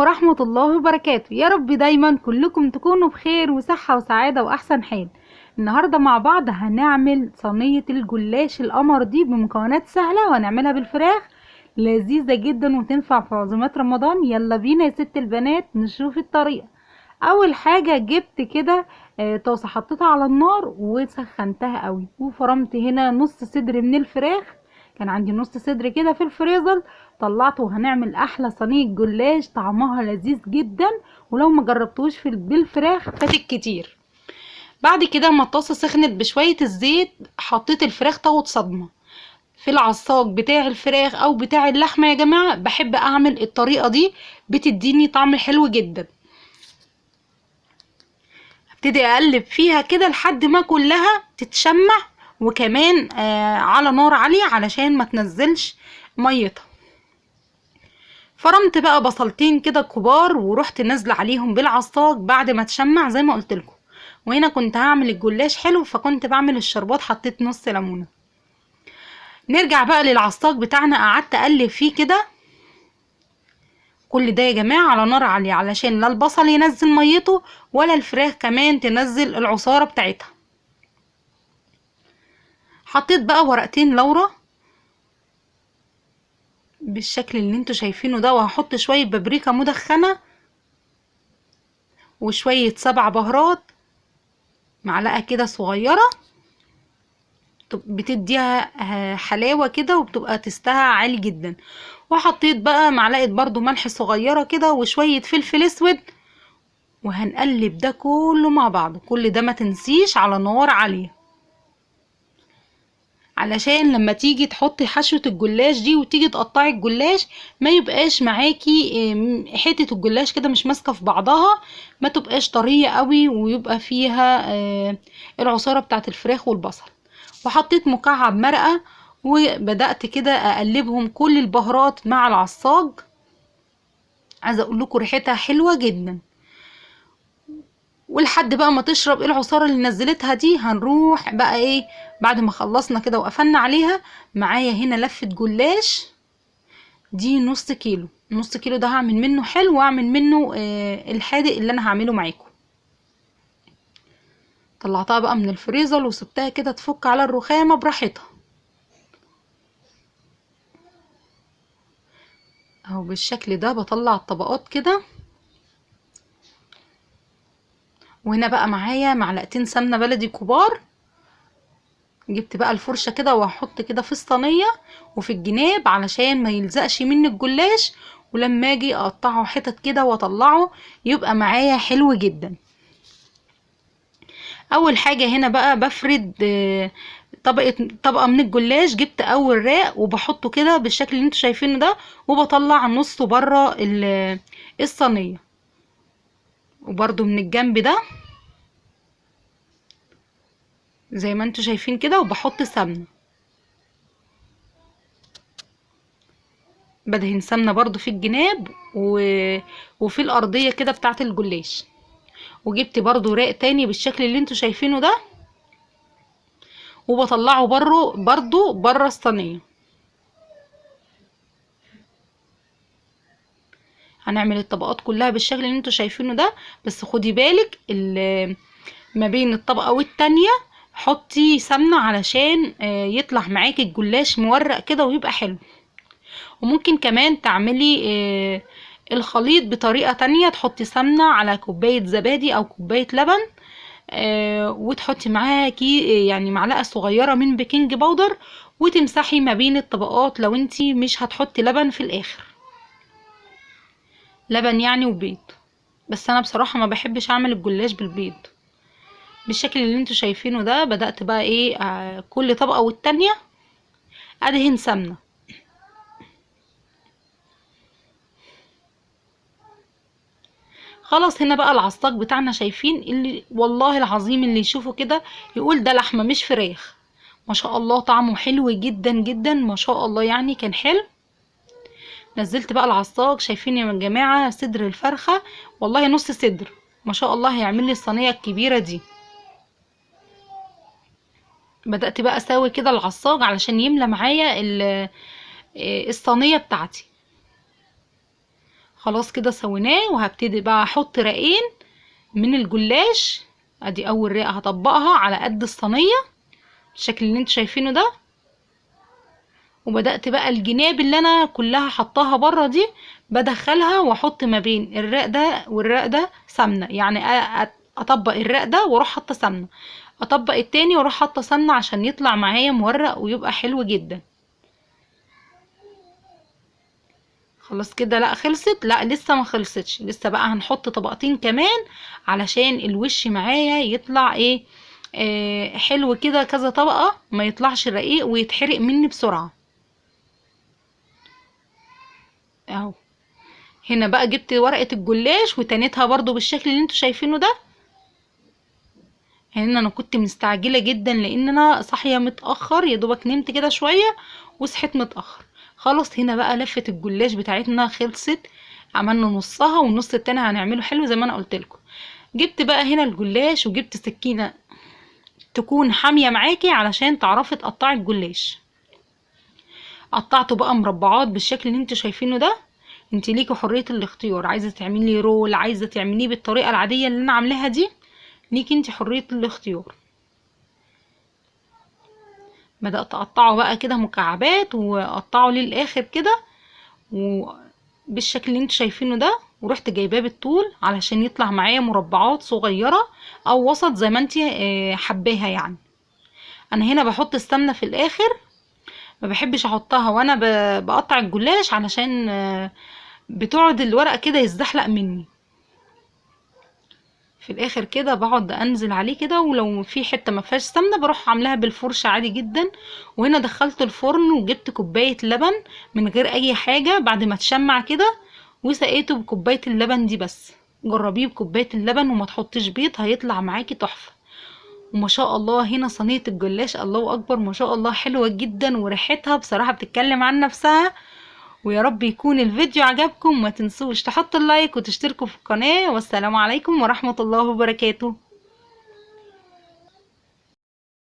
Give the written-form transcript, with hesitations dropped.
ورحمة الله وبركاته. يا رب دايما كلكم تكونوا بخير وصحة وسعادة وأحسن حال. النهاردة مع بعض هنعمل صينية الجلاش القمر دي بمكونات سهلة، وهنعملها بالفراخ لذيذة جدا وتنفع في عزومات رمضان. يلا بينا يا ست البنات نشوف الطريقة. أول حاجة جبت كده طاسة، حطيتها على النار وسخنتها قوي، وفرمت هنا نص صدر من الفراخ. كان عندي نص صدر كده في الفريزر، طلعته. وهنعمل احلى صينيه جلاش طعمها لذيذ جدا، ولو ما جربتوش بالفراخ فاتك كتير. بعد كده ما الطاسه سخنت بشويه الزيت، حطيت الفراخ تاخد صدمه في العصاج بتاع الفراخ او بتاع اللحمه. يا جماعه بحب اعمل الطريقه دي، بتديني طعم حلو جدا. ابتدي اقلب فيها كده لحد ما كلها تتشمع، وكمان على نار عاليه علشان ما تنزلش ميتها. فرمت بقى بصلتين كده كبار، ورحت نازله عليهم بالعصاج بعد ما تشمع زي ما قلت لكم. وهنا كنت هعمل الجلاش حلو، فكنت بعمل الشربات، حطيت نص ليمونه. نرجع بقى للعصاج بتاعنا، قعدت اقلب فيه كده كل ده يا جماعه على نار عاليه، علشان لا البصل ينزل ميته ولا الفراخ كمان تنزل العصاره بتاعتها. حطيت بقى ورقتين لورا بالشكل اللي انتوا شايفينه ده، وهحط شويه بابريكا مدخنه وشويه 7 بهارات، معلقه كده صغيره، بتديها حلاوة كده وبتبقى تستها عالي جدا. وحطيت بقى معلقة برضو ملح صغيرة كده وشوية فلفل اسود، وهنقلب ده كله مع بعض. كل ده ما تنسيش على نار عالية، علشان لما تيجي تحطي حشوة الجلاش دي وتيجي تقطعي الجلاش ما يبقاش معاكي حتة الجلاش كده مش ماسكة في بعضها، ما تبقاش طرية قوي، ويبقى فيها العصارة بتاعت الفراخ والبصل. وحطيت مكعب مرقة، وبدأت كده اقلبهم كل البهارات مع العصاج. عايزه اقول لكم ريحتها حلوه جدا. ولحد بقى ما تشرب العصاره اللي نزلتها دي، هنروح بقى ايه بعد ما خلصنا كده وقفلنا عليها. معايا هنا لفه جلاش دي نص كيلو. نص كيلو ده هعمل منه حلو، واعمل منه الحادق اللي انا هعمله معاكم. طلعتها بقى من الفريزر وسبتها كده تفك على الرخامه براحتها اهو بالشكل ده. بطلع الطبقات كده. وهنا بقى معايا معلقتين سمنه بلدي كبار. جبت بقى الفرشه كده وهحط كده في الصينيه وفي الجناب علشان ما يلزقش مني الجلاش، ولما اجي اقطعه حتت كده واطلعه يبقى معايا حلو جدا. اول حاجه هنا بقى بفرد طبقه من الجلاش. جبت اول راق وبحطه كده بالشكل اللي انتوا شايفينه ده، وبطلع نصه بره الصينيه. وبرده من الجنب ده زي ما انتوا شايفين كده، وبحط سمنه. بدهن سمنه برضو في الجناب وفي الارضيه كده بتاعه الجلاش. وجبت برضو راق تاني بالشكل اللي انتوا شايفينه ده، وبطلعه برضو بره الصينيه. هنعمل الطبقات كلها بالشكل اللي انتوا شايفينه ده، بس خدي بالك ما بين الطبقه والتانيه حطي سمنه علشان يطلع معاكي الجلاش مورق كده ويبقى حلو. وممكن كمان تعملي الخليط بطريقة تانية، تحطي سمنة على كوباية زبادي او كوباية لبن، وتحطي معاها يعني معلقة صغيرة من بيكنج باودر، وتمسحي ما بين الطبقات لو انتي مش هتحطي لبن في الاخر. لبن يعني وبيض، بس انا بصراحة ما بحبش اعمل الجلاش بالبيض. بالشكل اللي انتوا شايفينه ده بدأت بقى ايه كل طبقة والتانية ادهن سمنة. خلاص هنا بقى العصاج بتاعنا شايفين اللي والله العظيم اللي يشوفه كده يقول ده لحمة مش فراخ. ما شاء الله طعمه حلو جدا جدا، ما شاء الله يعني كان حلو. نزلت بقى العصاج، شايفين يا جماعة صدر الفرخة والله نص صدر، ما شاء الله هيعمل لي الصينية الكبيرة دي. بدأت بقى اسوي كده العصاج علشان يملى معايا الصينية بتاعتي. خلاص كده سويناه، وهبتدي بقى احط رقين من الجلاش. ادي اول رقه هطبقها على قد الصينيه بالشكل اللي انتوا شايفينه ده. وبدأت بقى الجناب اللي انا كلها حطاها بره دي بدخلها واحط ما بين الرق ده والرق ده سمنه، يعني اطبق الرق ده واروح حاطه سمنه، اطبق التاني واروح حاطه سمنه عشان يطلع معايا مورق ويبقى حلو جدا. خلاص كده، لا خلصت؟ لا لسه ما خلصتش، لسه بقى هنحط طبقتين كمان علشان الوش معايا يطلع ايه، حلو كده، كذا طبقة، ما يطلعش رقيق ويتحرق مني بسرعة. اهو. هنا بقى جبت ورقة الجلاش وتنيتها برضو بالشكل اللي انتوا شايفينه ده. هنا انا كنت مستعجلة جدا لان انا صاحية متأخر، يا دوبك نمت كده شوية وصحيت متأخر. خلاص هنا بقى لفة الجلاش بتاعتنا خلصت، عملنا نصها والنص التاني هنعمله حلو زي ما انا قلت لكم. جبت بقى هنا الجلاش وجبت سكينة تكون حامية معاكي علشان تعرفي تقطعي الجلاش. قطعته بقى مربعات بالشكل اللي انتوا شايفينه ده. انت ليكي حرية الاختيار، عايزة تعملي رول، عايزة تعمليه بالطريقة العادية اللي انا عاملاها دي، ليكي انت حرية الاختيار. بدأت اقطعه بقى كده مكعبات واقطعه للاخر كده وبالشكل اللي انتوا شايفينه ده، ورحت جايباه بالطول علشان يطلع معايا مربعات صغيرة او وسط زي ما انت حباها يعني. انا هنا بحط السمنة في الاخر، ما بحبش احطها وانا بقطع الجلاش علشان بتقعد الورق كده يتزحلق مني. في الاخر كده بقعد انزل عليه كده، ولو في حته ما فيهاش سمنه بروح عاملاها بالفرشه عادي جدا. وهنا دخلت الفرن وجبت كوبايه لبن من غير اي حاجه بعد ما تشمع كده، وسقيته بكوبايه اللبن دي بس. جربيه بكوبايه اللبن وما تحطيش بيض، هيطلع معاكي تحفه. وما شاء الله هنا صينيه الجلاش الله اكبر ما شاء الله حلوه جدا، وريحتها بصراحه بتتكلم عن نفسها. ويا رب يكون الفيديو عجبكم، ما تنسوش تحطوا اللايك وتشتركوا في القناة، والسلام عليكم ورحمة الله وبركاته.